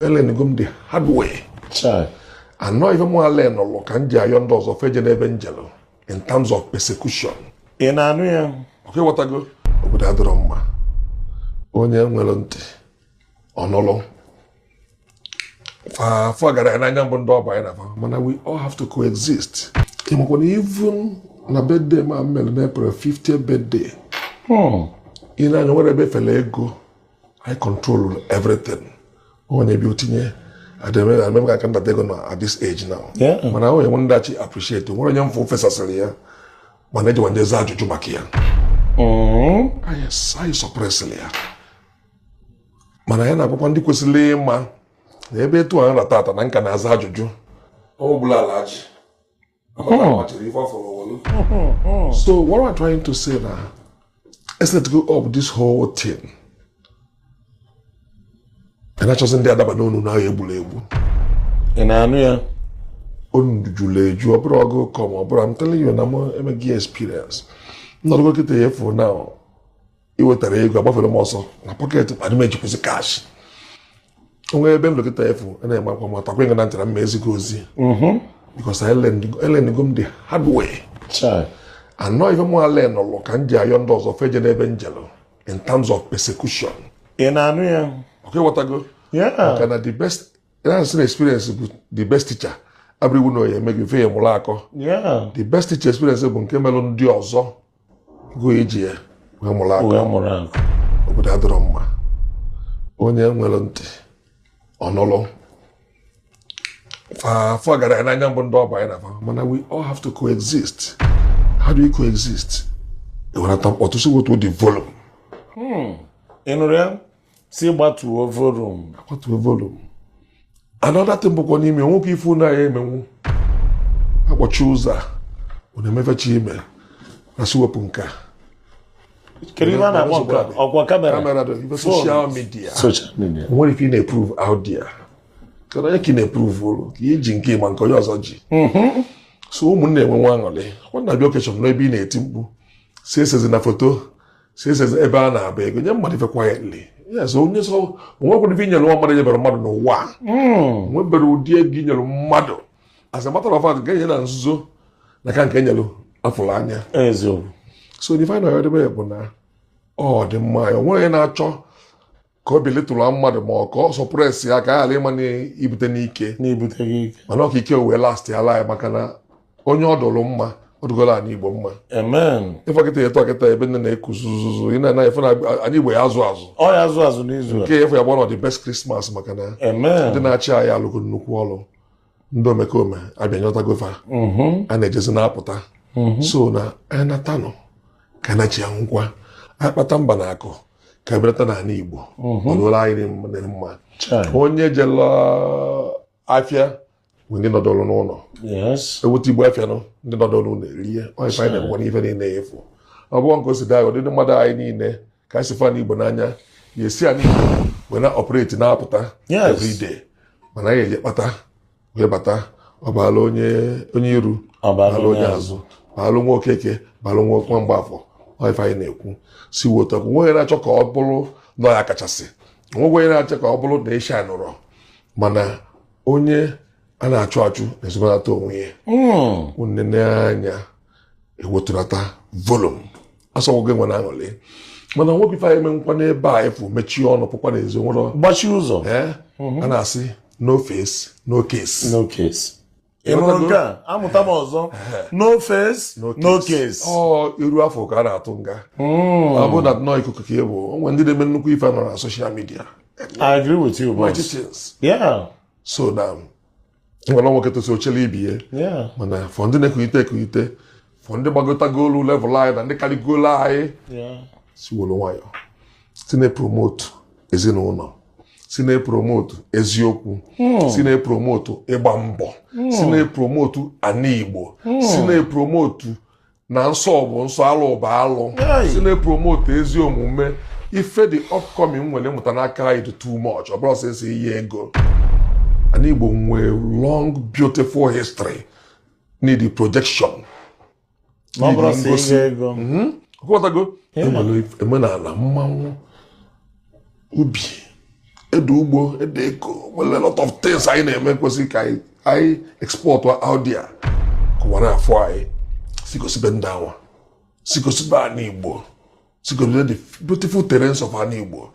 Ellen gum the hard way. Chai. And not even more learn or look and Jayandos of Evangelo in terms of persecution. In Anuya. Okay, what I go? Obudadroma. Onye Melonti. Onolo. We all have to coexist. Even na birthday ma mel na April 50th birthday. You know where be fele go. I control everything. Onye bi otinye. I remember I can't take on at this age now. Yeah. Man, I want that you appreciate. When you for professor here, man, I want this to makia. I suppress here. Man, I na papa ndi kwesile ma. Na ebe tu an ratata na nka na aza ajuju. O bula large. So what am I trying to say now? Let's let go of this whole thing. And I just in there that no now able. In Anuya. Unjuleju, go come, but I'm telling you, I'm a gear experience. Not go get the for now. You were the ego above the muscle. I pocket I made you put cash. Only been look at the effort, and then my talking and I'm amazing cozy. Because I learned the hard way. Chai. And not even more learn or look and Jayandos of Evangelo in terms of persecution. In Anuya. Okay, what I go? Yeah. Okay, the best, that's an experience, the best teacher. Everyone know you make you feel molako. Yeah. The best teacher experience is when Kemelon Diozo go eje we molako. Obudadroma. Onye Melonti. Onolo. We all have to coexist. How do we coexist? You want to talk to see what the volume. In real, see what to volume. What to volume. Another thing because ni me won't give you na me. I will choose that. When I never chime, na suwa punka. Kiriba na monka. Okwa camera. Camera. Social media. Social media. What if you improve out there? Because I can improve. You jinki man ko yo zoji. So umunne we nwangole. When na be occasion no be na etimpu. Says na photo. Says ebe na abego. Nya mmadi fe quietly. Yes, onye so nwa ko di nyalo mmadu je bero mmadu no wa. Nwe bero odi agi nyalo mmadu. As a matter of fact, get na nzuzo na kan kan nyalo afula anya. Ezo. So the final order be na oh the my onwe na acho ko bi little mmadu ma ko suppress ya ka ala ma ni ibute n'ike. Ni ibute ike. Mana okike we last ya life maka na onye odolo mma odugola ani igbo mma. Amen. Ifakete yeto aketa ebe na ekuzuzu ina na ifo na ani igbo azu. Oh ya azu n'izu. Ke ifo ya one of the best Christmas maka na. Amen. Ndị na-achị ya alụgo nnukwu ọlụ. Ndị omekome abịanyọta gofa. A na-ejezi na-apụta. So na enatano ka na chi anwụkwa. Akpata mba na akụ ka ebelata na ana igbo. Ọlụla anyị mma. Onye jela afịa ndị nọdụrụ n'ụlọ. Yes. Ewuti igbo afịa nọ ndị nọdụrụ n'ụlọ erie. Onye fa na-egwa n'ife niile efu. Ọ bụ nke o si daa ọdịdị mmadụ anyị niile ka si fa n'igbo n'anya ya esi anyị we na operate na-apụta every day. Mana ya eje kpata wee bata ọbala onye iru ọbala onye azụ balụ nwa okeke balụ nwa mgbafọ ife anyị na-ekwu si wotakwu nwoke na-achọ ka ọ bụrụ nọ ya kachasị nwoke na-achọ ka ọ bụrụ na ịsha nụrọ mana onye a na-achụ achụ na-ezogonata onwe ya unene anya eweturata volum asọgwoge nwe na aṅụrị mana nwoke ife anyị eme nkwa n'ebe a efu mechie ọnụ pụkwa n'ezi nwụrọ gbachi ụzọ a na-asị no face no case. No case. Ịnụrụnka amụta m ọzọ no face no case. Ọ iru afọ ka a na-atụ nga. Ọ bụ na nọ ikuku ka ewu onwe ndị na-eme nnukwu ife nọ na social media. I agree with you, boss. Yeah. So now nwere nwoke tosi ochele ibie. Yeah. Mana fọ ndị na-ekuite fọ ndị gbagota goolu level anyị na ndị karị goolu anyị. Yeah. Si wolo nwayọ. Si na-promote ezinụlọ. Si na-epromotu eziokwu. Si na-epromotu ịgba mbọ. Si na-epromotu ana Igbo. Si na-epromotu na nsọ bụ nsọ alụ bụ alụ. Si na-epromotu ezi omume. Ife the upcoming nwere mụta n'aka anyị dị too much. Ọ bụrụ sị ihe ego. Ana Igbo nwere long beautiful history. Need projection. Ọ bụrụ sị ihe ego. Ọkwọtago. Enwere emenala mmanwụ ubi. ede ugbo ede eko nwere a lot of things anyị na-eme kwesịrị ka anyị export out there kụwara afọ anyị sikosibe ndị anwa sikosibe ana Igbo sikosibe the beautiful terrains of ana Igbo